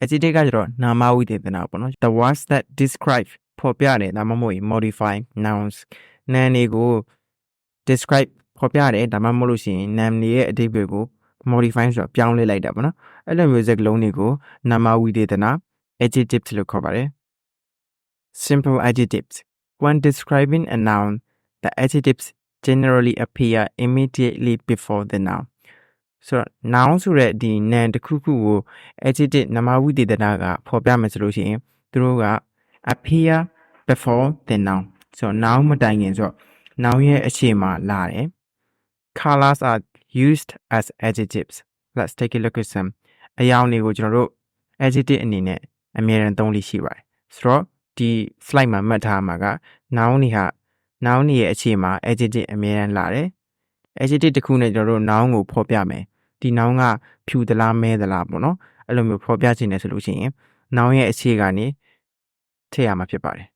adjective ကကျတော့နာမဝိသေသနာပေါ့နော် the words that describe ဖော်ပြတယ်ဒါမှမဟုတ် modify nouns နာမ်တွေကို describe ဖော်ပြတယ်ဒါမှမဟုတ်လို့ရှိရင်နာမ်တွေရဲ့အဓိပ္ပာယ်ကို modify ဆိုတော့ပြောင်းလဲလိုက်တာပေါ့နော်အဲ့လိုမျိုးစကားလုံးတွေကိုနာမဝိသေသနာ adjectives လို့ခေါ်ပါတယ် simple adjectives when describing a noun the adjectives generally appear immediately before the noun ဆိုတော့ noun ဆိုတဲ့ဒီ noun တစ်ခုခုကို adjective နာမဝိသေသနာကဖော်ပြမယ်ဆိုလို့ရှိရင်သူတို့က appear before the noun ဆိုတော့ noun မတိုင်ခင်ဆိုတော့ noun ရဲ့အရှေ့မှာလာတယ် colors are used as adjectives let's take a look at some အယောင်တွေကိုကျွန်တော်တို့ adjective အနေနဲ့အမြဲတမ်းသုံးလို့ရှိပါတယ်ဆိုတော့ဒီ slide မှာမှတ်ထားမှာက noun တွေဟာnoun တွေရဲ့အခြေမှာ adjective အမြဲတမ်းလာတယ် adjective တစ်ခုနဲ့ကျွန်တော်တို့ noun ကိုဖော်ပြမယ်ဒီ noun ကဖြူသလားမဲသလားပေါ့နော်အဲ့လိုမျိုးဖော်ပြခြင်းနဲ့ဆိုလို့ရှိရင် noun ရဲ့အခြေကနေထည့်ရမှာဖြစ်ပါတယ်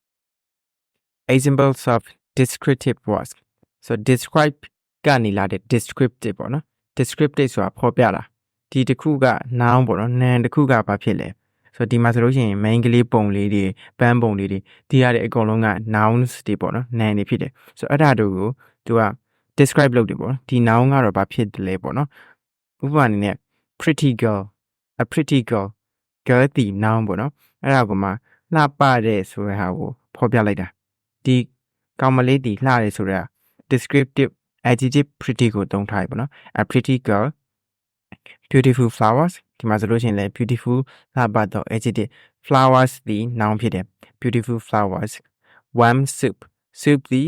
examples of descriptive words so describe ကနေလာတဲ့ descriptive ပေါ့နော် descriptive ဆိုတာဖော်ပြတာဒီတစ်ခုက noun ပေါ့နော် noun တစ်ခုကဘာဖြစ်လဲဆိုတော့ဒီမှာဆိုလို့ရှိရင် main ကလေးပုံလေးတွေပန်းပုံလေးတွေဒီရတဲ့အကုန်လုံးက nouns တွေပေါ့နော် noun တွေဖြစ်တယ်ဆိုတော့အဲ့ဒါတို့ကိုသူက describe လုပ်တယ်ပေါ့နော်ဒီ noun ကတော့ဘာဖြစ်တယ်လဲပေါ့နော်ဥပမာအနေနဲ့ pretty girl a pretty girl girl ဒီ noun ပေါ့နော်အဲ့ဒါကိုမှလှပတဲ့ဆိုတဲ့ဟာကိုဖော်ပြလိုက်တာဒီကောင်မလေးဒီလှတယ်ဆိုတဲ့ descriptive adjective pretty ကိုသုံးထားရပေါ့နော် a pretty girl beautiful flowers ဒီမှာဆိုလို့ရှိရင်လည်း beautiful လှပတော့ adjective flowers ဒီ noun ဖြစ်တယ် beautiful flowers warm soup soup ဒီ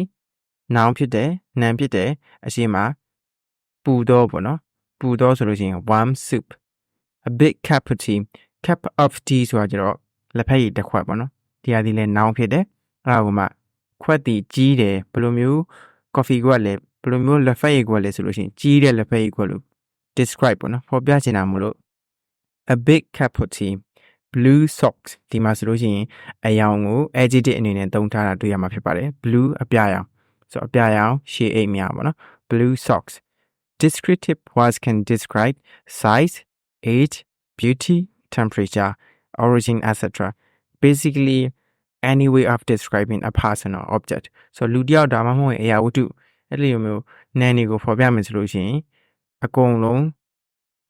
noun ဖြစ်တယ် noun ဖြစ်တယ်အရှိမပူတော့ပေါ့နော်ပူတော့ဆိုလို့ရှိရင် warm soup a big cup of tea cup of tea ဆိုတာကျတော့လက်ဖက်ရည်တစ်ခွက်ပေါ့နော်ဒီဟာဒီလည်း noun ဖြစ်တယ်အဲ့ဒါကမှခွက်တီကြီးတယ်ဘယ်လိုမျိုး coffee ခွက်လဲဘယ်လိုမျိုးလက်ဖက်ရည်ခွက်လဲဆိုလို့ရှိရင်ကြီးတဲ့လက်ဖက်ရည်ခွက်လို့ describe ပေါ့နော်ဖော်ပြချင်တာမလို့ a big cup of tea blue socks ဒီမှာဆိုလို့ရှိရင်အယောင်ကို adjective အနေနဲ့သုံးထားတာတွေ့ရမှာဖြစ်ပါတယ် blue အပြာရောင်ဆိုအပြာရောင်ရှေ့အိတ်များပေါ့နော် blue socks descriptive words can describe size age beauty temperature origin etc basically any way of describing a person or object so လူတယောက်ဒါမှမဟုတ်အရာဝတ္ထုအဲ့လိုမျိုးနာမ်တွေကိုဖော်ပြမယ်ဆိုလို့ရှိရင်အကုန်လုံး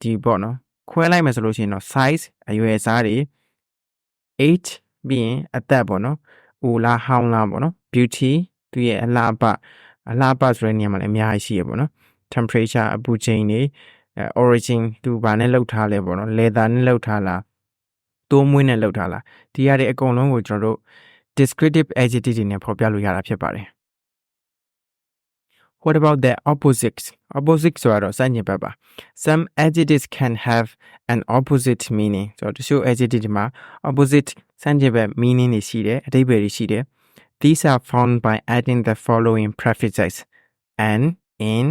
ဒီပေါ့နော်ခွဲလိုက်မယ်ဆိုလို့ရှိရင်တော့ size အရွယ်အစားတွေ age ပြီးရင်အသက်ပေါ့နော်အိုလားဟောင်းလားပေါ့နော် beauty သူရဲ့အလှပဆိုတဲ့နေရာမှာလည်းအများကြီးရှိရပေါ့နော် temperature အပူချိန်တွေ origin သူဘာနဲ့လောက်ထားလဲပေါ့နော် leather နဲ့လောက်ထားလားတိုးမွေးနဲ့လောက်ထားလားဒီရတဲ့အကုန်လုံးကိုကျွန်တော်တို့ descriptive adjective တွေနဲ့ဖော်ပြလို့ရတာဖြစ်ပါတယ် What about the opposites? Opposite ဆိုတော့ဆန့်ကျင်ဘက်ပါ Some adjectives can have an opposite meaning. So တချို့ adjective တွေမှာ opposite ဆန့်ကျင်ဘက် meaning တွေရှိတယ်အဓိပ္ပာယ်တွေရှိတယ် These are found by adding the following prefixes an, in,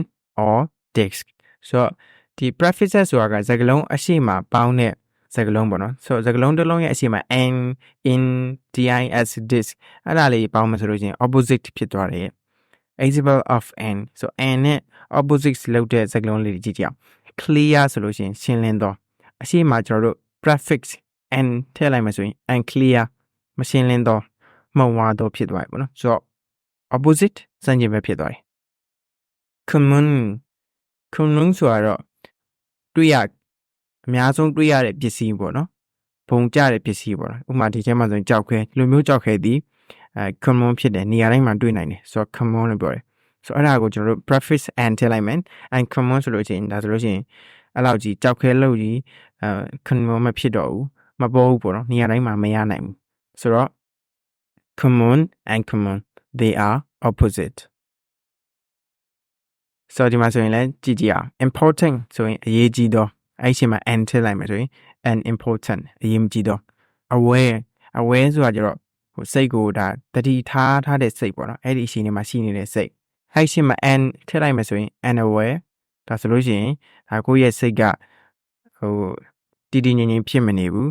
or this. So ဒီ prefixes ဆိုတာကစကားလုံးအရှိမပေါင်းတဲ့စကားလုံးပေါ့နော် So စကားလုံးတစ်လုံးရဲ့အရှိမ an, in, dis, this အဲ့ဒါလေးပေါင်းမယ်ဆိုလို့ရှိရင် opposite ဖြစ်သွားတယ်example of an so an နဲ့ opposites လောက်တဲ့စကားလုံးလေးတွေကြည့်ကြအောင် clear ဆိုလို့ရှိရင်ရှင်းလင်းသောအရှိမကျွန်တော်တို့ prefix an ထည့်လိုက်မှဆိုရင် unclear မရှင်းလင်းသောမှုံဝါသောဖြစ်သွားပြီပေါ့နော် so opposite စံချိန်ပဲဖြစ်သွားတယ် common ဆိုတော့တွေ့ရအများဆုံးတွေ့ရတဲ့ပစ္စည်းပေါ့နော်ဘုံကျတဲ့ပစ္စည်းပေါ့နော်ဥပမာဒီထဲမှာဆိုရင်ကြောက်ခဲလူမျိုးကြောက်ခဲသည်common ဖြစ်တယ်နေရာတိုင်းမှာတွေ့နိုင်တယ်ဆိုတော့ common လို့ပြောတယ်ဆိုတော့အဲ့ဒါကိုကျွန်တော်တို့ prefix and ထည့်လိုက်မယ် and common ဆိုလို့ရှိရင်ဒါဆိုလို့ရှိရင်အဲ့လောက်ကြီးကြောက်ခဲလို့ကြီးcommon မဖြစ်တော့ဘူးမပေါ်ဘူးပေါ့နော်နေရာတိုင်းမှာမရနိုင်ဘူးဆိုတော့ common and common they are opposite ဆိုတော့ဒီမှာဆိုရင်လည်းကြည့်ကြည့်အောင် important ဆိုရင်အရေးကြီးသောအဲ့ဒီမှာ and ထည့်လိုက်မယ်ဆိုရင် and important အရေးကြီးသော aware ဆိုတာကျတော့စိတ်ကိုဒါတတိထားတဲ့စိတ်ပေါ့နော်အဲ့ဒီအချိန်မှာရှိနေတဲ့စိတ်အဲ့ဒီမှာ and ထည့်လိုက်မယ်ဆိုရင် unaware ဒါဆိုလို့ရှိရင်ဒါကိုယ့်ရဲ့စိတ်ကတည်ငြိမ်ဖြစ်မနေဘူး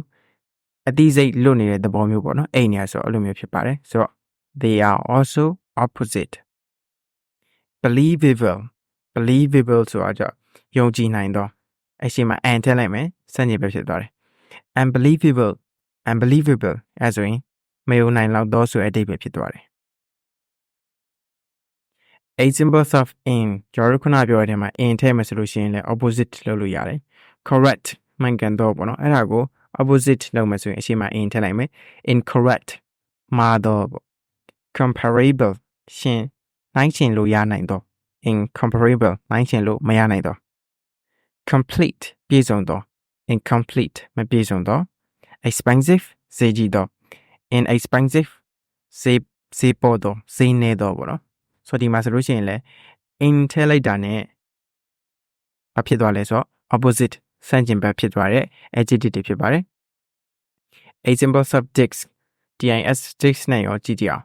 အတိစိတ်လွတ်နေတဲ့သဘောမျိုးပေါ့နော်အဲ့နေရာဆိုအဲ့လိုမျိုးဖြစ်ပါတယ်ဆိုတော့ they are also opposite believable ဆိုတာကြောင့်ယုံကြည်နိုင်သောအဲ့ဒီမှာ and ထည့်လိုက်မယ်စံချိန်ပဲဖြစ်သွားတယ် unbelievable အဲဆိုရင်မယုံနိုင်လောက်သောဆိုတဲ့အဓိပ္ပာယ်ဖြစ်သွားတယ် examples of in ကျွန်တော်ခုနပြောတဲ့မှာ in ထဲမှာဆိုလို့ရှိရင်လည်း opposite လုပ်လို့ရတယ် correct မှန်ကန်တော့ပေါ့နော်အဲ့ဒါကို opposite လုပ်မယ်ဆိုရင်အရှိမ in ထည့်လိုက်မယ် incorrect မှားတော့ပေါ့ comparable ရှင်နိုင်ရှင်လို့ရနိုင်တော့ incomparable နိုင်ရှင်လို့မရနိုင်တော့ complete ပြည့်စုံတော့ incomplete မပြည့်စုံတော့ expensive ဈေးကြီးတော့ inexpensive ဈေးပေါ်တော့ဈေးနေတော့ပေါ့နော်ဆိုတော့ဒီမှာဆိုလို့ရှိရင်လည်း in ထဲလိုက်တာနဲ့ဘာဖြစ်သွားလဲဆိုတော့ opposite ဆန့်ကျင်ဘက်ဖြစ်သွားတဲ့ adjective တွေဖြစ်ပါတယ် examples of dicks dicks နဲ့ရောကြည့်ကြအောင်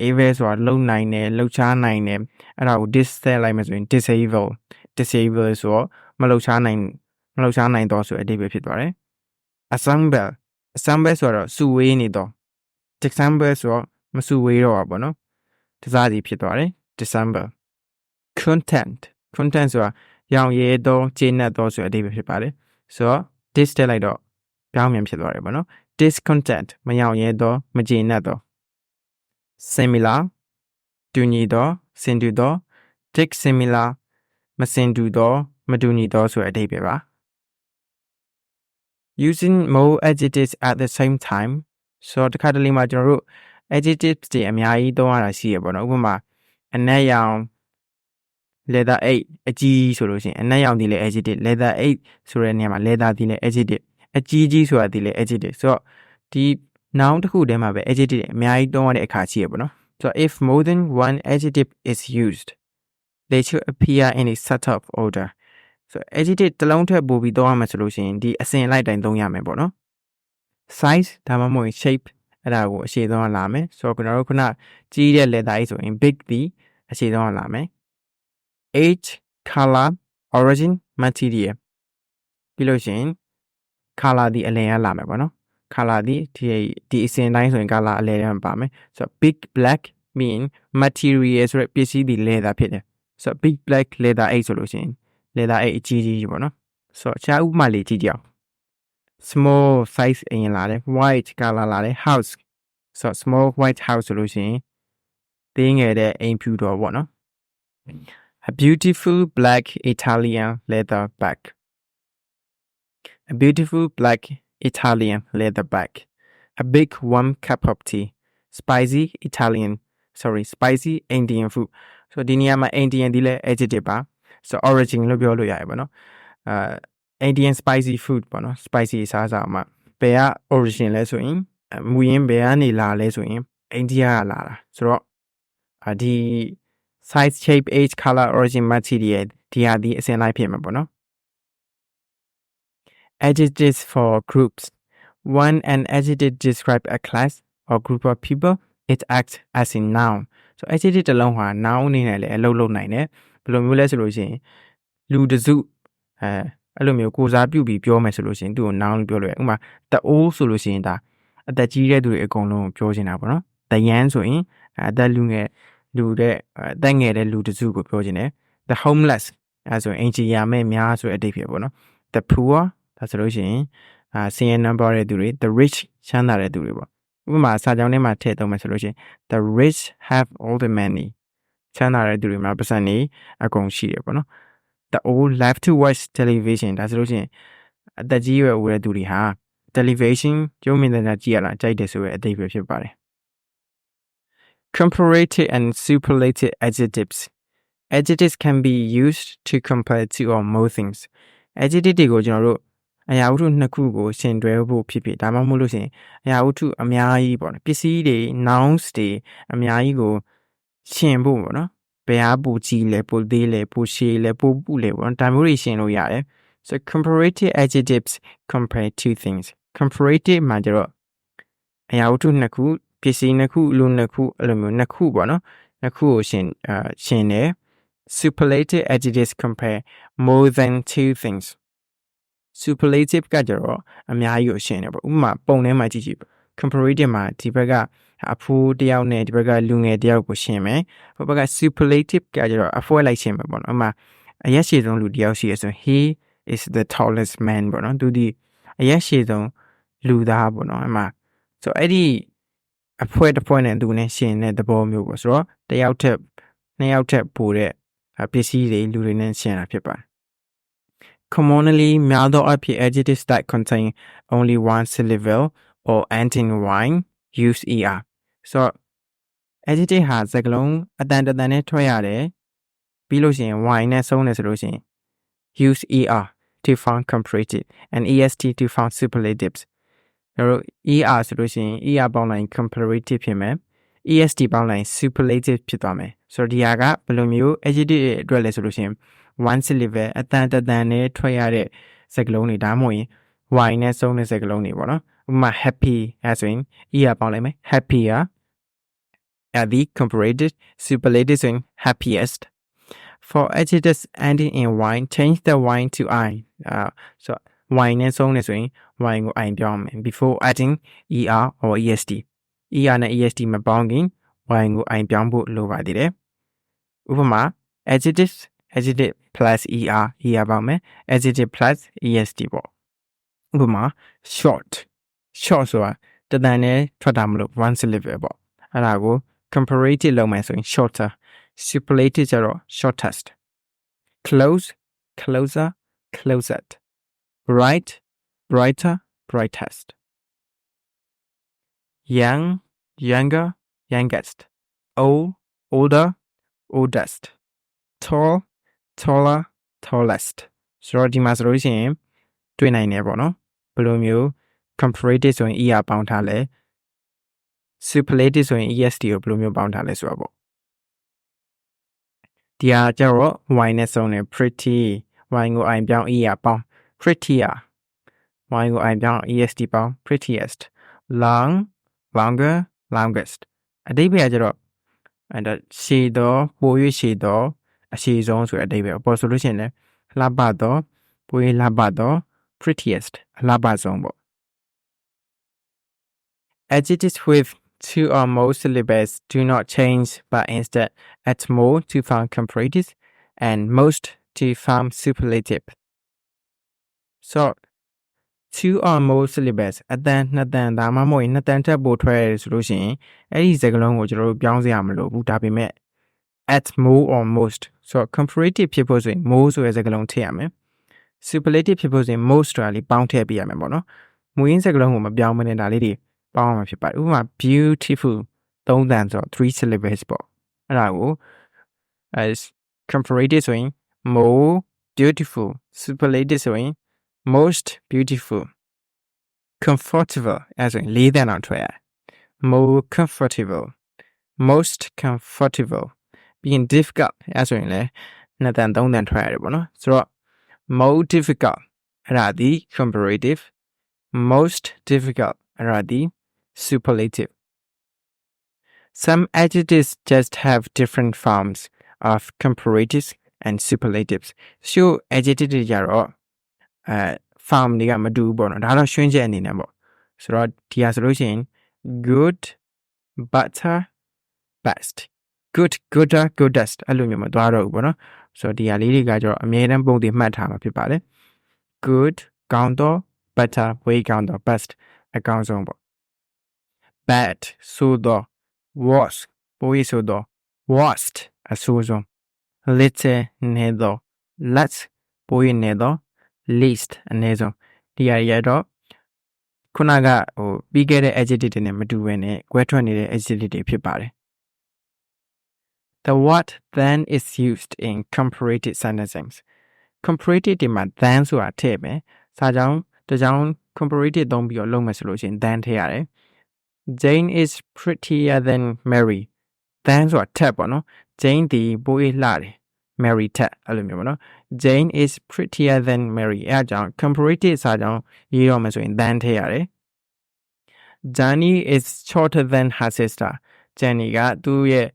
able ဆိုတာလုံနိုင်တယ်လှုပ်ရှားနိုင်တယ်အဲ့ဒါကို dis ထည့်လိုက်မှဆိုရင် disable ဆိုတော့မလှုပ်ရှားနိုင်တော့ဆိုအဓိပ္ပာယ်ဖြစ်သွားတယ် assemble ဆိုတော့စုဝေးနေတော့ disassemble ဆိုတော့မစုဝေးတော့ပါဘောနော်တစားစီဖြစ်သွားတယ် disassemble content ဆိုတာရောင်ရဲတော့ကျေနပ်တော့ဆိုအဓိပ္ပာယ်ဖြစ်ပါတယ်ဆိုတော့ dis ထည့်လိုက်တော့ပြောင်းပြန်ဖြစ်သွားတယ်ပေါ့နော် discontent မရောင်ရဲတော့မကျေနပ်တော့ similar တူညီတော့ဆင်တူတော့ dissimilar မဆင်တူတော့မတူညီတော့ဆိုတဲ့အဓိပ္ပာယ်ပါ using more adjectives at the same time ဆိုတော့တစ်ခါတလေမှာကျွန်တော်တို့ adjectives တွေအများကြီးသုံးရတာရှိရပေါ့နော်ဥပမာအနက်ရောင် leather 8အကြီးဆိုလို့ရှိရင်အနက်ရောင်ဒီလေ adjective leather 8ဆိုတဲ့နေရာမှာ leather ဒီလေ adjective အကြီးဆိုတာဒီလေ adjective ဆိုတော့ဒီ noun တစ်ခုတည်းမှာပဲ adjective တွေအများကြီးသုံးရတဲ့အခါရှိရပေါ့နော်ဆိုတော့ if more than one adjective is used they should appear in a set of order ဆိုတော့ adjective တစ်လုံးထပ်ပို့ပြီးသုံးရမှာဆိုလို့ရှိရင်ဒီအစဉ်လိုက်တိုင်းသုံးရမယ်ပေါ့နော် size ဒါမှမဟုတ် shape အဲ့ဒါကိုအရှေ့ဆုံးလာမယ်ဆိုတော့ကျွန်တော်တို့ခုနကြီးတဲ့ letter ကြီးဆိုရင် big ဒီအရှေ့ဆုံးလာမယ် age color origin material ပြီးလို့ရှိရင် color ဒီအလယ်ရလာမယ်ပေါ့နော် color ဒီအစဉ်တိုင်းဆိုရင် color အလယ်ရမှာပါမယ်ဆိုတော့ big black mean material ဆိုတဲ့ပစ္စည်းဒီ leather ဖြစ်တယ်ဆိုတော့ big black leather 8ဆိုလို့ရှိရင် leather 8အကြီးပေါ့နော်ဆိုတော့အခြားဥပမာလေးကြည့်ကြအောင် small size အရင်လာတယ် white color လာတယ် house ဆိုတော့ small white house ဆိုလို့ရှိရင်သေးငယ်တဲ့အိမ်ဖြူတော်ပေါ့နော် a beautiful black Italian leather bag a beautiful black Italian leather bag a big warm cup of tea spicy Indian food ဆိုတော့ဒီနေရာမှာ Indian ဒီလဲ adjective ပါဆိုတော့ origin လို့ပြောလို့ရတယ်ပေါ့နော်Indian spicy food ပေါ့နော် spicy စားစားမှာဘယ်က origin လဲဆိုရင်မူရင်းဘယ်ကနေလာလဲဆိုရင် India ကလာတာဆိုတော့ဒီ size shape age color origin material ဒီဟာဒီအစဉ်လိုက်ဖြစ်မှာပေါ့နော် adjectives for groups when an adjective describe a class or group of people it acts as a noun so adjective တစ်လုံးဟာ noun အနေနဲ့လည်းအလုပ်လုပ်နိုင်တယ်ဘယ်လိုမျိုးလဲဆိုလို့ရှိရင်လူတစုအဲ့လိုမျိုးကိုစားပြုပြီးပြောမယ်ဆိုလို့ရှိရင်သူ့ကို noun လို့ပြောလို့ရဥပမာthe old ဆိုလို့ရှိရင်ဒါအသက်ကြီးတဲ့သူတွေအကုန်လုံးပြောနေတာပေါ့နော် the young ဆိုရင်အသက်လူငယ်လူတဲ့အသက်ငယ်တဲ့လူတစုကိုပြောခြင်းတယ် the homeless အဲဆိုရင်အင်ဂျီယာမဲ့များဆိုတဲ့အဓိပ္ပာယ်ပေါ့နော် the poor ဒါဆိုလို့ရှိရင်ဆင်းရဲနံပါတ်တဲ့သူတွေ the rich ချမ်းသာတဲ့သူတွေပေါ့ဥပမာစာကြောင်းထဲမှာထည့်သုံးမယ်ဆိုလို့ရှိရင် the rich have all the money ချမ်းသာတဲ့သူတွေမှာပတ်စံနေအကုန်ရှိတယ်ပေါ့နော် the old love to watch television ဒါဆိုလို့ရှိရင်အသက်ကြီးရွယ်အိုတဲ့သူတွေဟာ television ကျုံးမြင်တဲ့ကြည့်ရတာကြိုက်တယ်ဆိုတဲ့အဓိပ္ပာယ်ဖြစ်ပါတယ် comparative and superlative adjectives can be used to compare two or more things adjective တွေကိုကျွန်တော်တို့အရာဝတ္ထုနှစ်ခုကိုရှင်တွဲဖို့ဖြစ်ဒါမှမဟုတ်လို့ရှိရင်အရာဝတ္ထုအများကြီးပေါ့နော်ပစ္စည်းတွေ nouns တွေအများကြီးကိုရှင်ဖို့ပေါ့နော်ဘယ်ဟာပိုကြီးလဲပိုသေးလဲပိုရှည်လဲပိုပူလဲပေါ့နော်ဒါမျိုးတွေရှင်လို့ရတယ် so comparative adjectives compare two things comparative မှာကျတော့အရာဝတ္ထုနှစ်ခုပစ္စည်းနှစ်ခုလူနှစ်ခုအဲ့လိုမျိုးနှစ်ခုပေါ့နော်နှစ်ခုကိုရှင်တယ် superlative adjectives compare more than two things superlative ကကျတော့အများကြီးကိုရှင်တယ်ပေါ့ဥပမာပုံထဲမှာကြည့် comparative မှာဒီဘက်ကအဖိုးတယောက်နဲ့ဒီဘက်ကလူငယ်တယောက်ကိုရှင်မယ်ဟိုဘက်က superlative ကကျတော့အဖွဲလိုက်ရှင်မယ်ပေါ့နော်ဥပမာအရက်ရှိဆုံးလူတယောက်ရှိရဆို he is the tallest man ပေါ့နော်သူဒီ အရက်ရှည်ဆုံးလူသားပေါ့နော်အမှဆိုအဲ့ဒီအဖွဲတစ်ဖွဲနဲ့သူနဲ့ရှင်တဲ့သဘောမျိုးပေါ့ဆိုတော့တယောက်ထက်နှစ်ယောက်ထက်ပိုတဲ့ပစ္စည်းတွေလူတွေနဲ့ရှင်တာဖြစ်ပါတယ် Commonly များသောအားဖြင့် adjectives that contain only one syllable or end in y use er ဆိုတော့ adjective ဟာစကားလုံးအတန်တန်နဲ့ထွက်ရတယ်ပြီးလို့ရှိရင် y နဲ့ဆုံးတယ်ဆိုလို့ရှိရင် use er to found comparative and est to found superlatives တို့ er ဆိုလို့ရှိရင် er ပေါင်းလိုက် comparative ဖြစ်မယ် est ပေါင်းလိုက် superlative ဖြစ်သွားမယ်ဆိုတော့ဒီဟာကဘယ်လိုမျိုး adjective အတွက်လဲဆိုလို့ရှိရင် one syllable အတန်တန်နဲ့ထွက်ရတဲ့စကားလုံးတွေဒါမှမဟုတ်ရင် y နဲ့ဆုံးတဲ့စကားလုံးတွေပေါ့နော်ဥပမာ happy အဲဆိုရင် er ပေါင်းလိုက်မယ် happier at the comparative superlative ဆိုရင် happiest for adjectives ending in y change the y to I so y နဲ့ဆုံးတယ်ဆိုရင် y ကို I ပြောင်းမယ် before adding er or est er နဲ့ est မပေါင်းခင် y ကို I ပြောင်းဖို့လိုပါသေးတယ်ဥပမာ adjective plus er ပေါင်းမယ် adjective plus est ပေါ့ဥပမာ short ဆိုတာတတန်နဲ့ထွက်တာမလို့ one syllable ပေါ့အဲ့ဒါကို comparative လုပ်မယ်ဆိုရင် shorter superlative ကျတော့ shortest close closer closest bright brighter brightest young younger youngest old older oldest tall taller tallest ဆိုတော့ဒီမှာဆိုလို့ရှိရင်တွေ့နိုင်တယ်ပေါ့နော်ဘယ်လိုမျိုး comparative ဆိုရင် er ပေါင်းထားလဲ superlative ဆိုရင် est ကိုဘယ်လိုမျိုးပေါင်းထားလဲဆိုတော့ပေါ့ဒီဟာကျတော့ y နဲ့ဆုံးတယ် pretty y ကို I ပြောင်း er ပေါင်း prettier y ကို I ပြောင်း est ပေါင်း prettiest long longer longest အဓိပ္ပာယ်ကျတော့ရှည်သောပို၍ရှည်သောအရှည်ဆုံးဆိုတဲ့အဓိပ္ပာယ်ပေါ်ဆိုလို့ရှိရင်လည်းလှပသောပို၍လှပသော prettiest အလှပဆုံးပေါ့ adjectives with two or more syllables do not change but instead add more to found comparative and most to found superlative so two or more syllables အတန်နှစ်တန်ဒါမှမဟုတ်နှစ်တန်ထက်ပိုထွက်ရဆိုလို့ရှိရင်အဲ့ဒီစကားလုံးကိုကျွန်တော်တို့ပြောင်းစရာမလိုဘူးဒါပေမဲ့ add more or most so comparative ဖြစ်ဖို့ဆိုရင် more ဆိုတဲ့စကားလုံးထည့်ရမယ် superlative ဖြစ်ဖို့ဆိုရင် most ဆိုတာလေးပေါင်းထည့်ပေးရမယ်ပေါ့နော်မူရင်းစကားလုံးကိုမပြောင်းမနဲ့ဒါလေးတွေပေါင်းအောင်ဖြစ်ပါတယ်ဥပမာ beautiful သုံးတန်ဆိုတော့ three syllables ပေါ့အဲ့ဒါကိုcomparative ဆိုရင် more beautiful superlative ဆိုရင် most beautiful comfortable အဲဆိုရင်လေးတန်အောင်ထွက်ရ more comfortable most comfortable ပြီးရင် difficult အဲဆိုရင်လည်းနှစ်တန်သုံးတန်ထွက်ရတယ်ပေါ့နော်ဆိုတော့ more difficult အဲ့ဒါဒီ comparative most difficult အဲ့ဒါဒီ superlative some adjectives just have different forms of comparatives and superlatives so adjective တွေကြတော့form တွေကမတူဘူးပေါ့နော်ဒါတော့ရှင်းချက်အနေနဲ့ပေါ့ဆိုတော့ဒီဟာဆိုလို့ရှိရင် good better best good gooder goodest အဲ့လိုမျိုးမသွားတော့ဘူးပေါ့နော်ဆိုတော့ဒီဟာလေးတွေကကျတော့အမြဲတမ်းပုံတင်မှတ်ထားမှာဖြစ်ပါတယ် good ကောင်းတော့ better ဝေးကောင်းတော့ best အကောင်းဆုံးပေါ့ bad ဆိုတော့ worst ပိုးဆိုတော့ worst အဆိုးဆုံး little နေတော့ less ပိုးနေတော့ least အနည်းဆုံးဒီဟာရတော့ခုနကပြီးခဲ့တဲ့ adjective တွေနဲ့မတူဘဲနဲ့ကွဲထွက်နေတဲ့ adjective တွေဖြစ်ပါတယ် The what then is used in comparative sentences comparative တွေမှာ then ဆိုတာထည့်မယ်စာကြောင်းတစ်ကြောင်း comparative သုံးပြီးတော့လုပ်မယ်ဆိုလို့ရှိရင် then ထည့်ရတယ် Jane is prettier than Mary then ဆိုတာထက်ပေါ့နော် Jane ဒီပိုးလှတယ် Mary ထက်အဲ့လိုမျိုးပေါ့နော် Jane is prettier than Mary အဲ့အကြောင်း comparative စာကြောင်းရေးရမယ်ဆိုရင် then ထည့်ရတယ် Jenny is shorter than her sister Jenny ကသူ့ရဲ့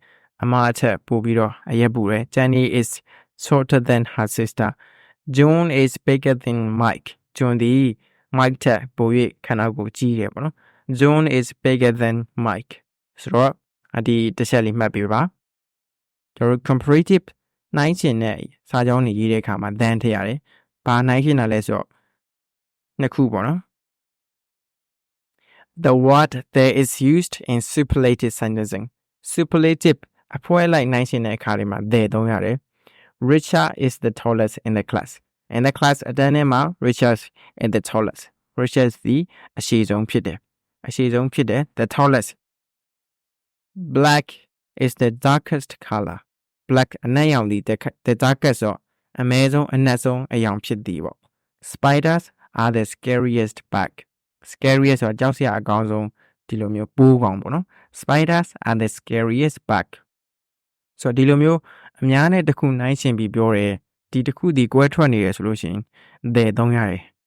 အမအထက်ပိုပြီးတော့အရက်ပူတယ် Jenny is shorter than her sister John is bigger than Mike John ဒီ Mike ထက်ပို၍ခန္ဓာကိုယ်ကြီးတယ်ပေါ့နော် John is bigger than Mike ဆိုတော့ဒီတစ်ချက်လေးမှတ်ပေးပါကျွန်တော် comparative နိုင်ချင်တဲ့စာကြောင်းတွေရေးတဲ့အခါမှာ then ထည့်ရတယ်ဘာနိုင်ချင်တာလဲဆိုတော့နှစ်ခုပေါ့နော် The word there is used in superlative sentencing. Superlative အဖွဲလိုက်နိုင်ရှင်တဲ့အခါတွေမှာ there သုံးရတယ် Richard is the tallest in the class. In the class အတန်းထဲမှာ Richard is the tallest. Richard သည်အရှိဆုံးဖြစ်တယ် the tallest. Black is the darkest color. Black အနက်ရောင်သည် the darkest ဆိုအမဲဆုံးအနက်ဆုံးအရောင်ဖြစ်သည်ပေါ့ Spiders are the scariest bug. Scariest ဆိုကြောက်စရာအကောင်းဆုံးဒီလိုမျိုးပိုးကောင်ပေါ့နော် Spiders are the scariest bug. ဆိုဒီလိုမျိုးအများနဲ့တစ်ခုနိုင်ရှင်ပြီးပြောတယ်ဒီတစ်ခုဒီကွဲထွက်နေရဆိုလို့ရှိရင် there သုံးရတယ်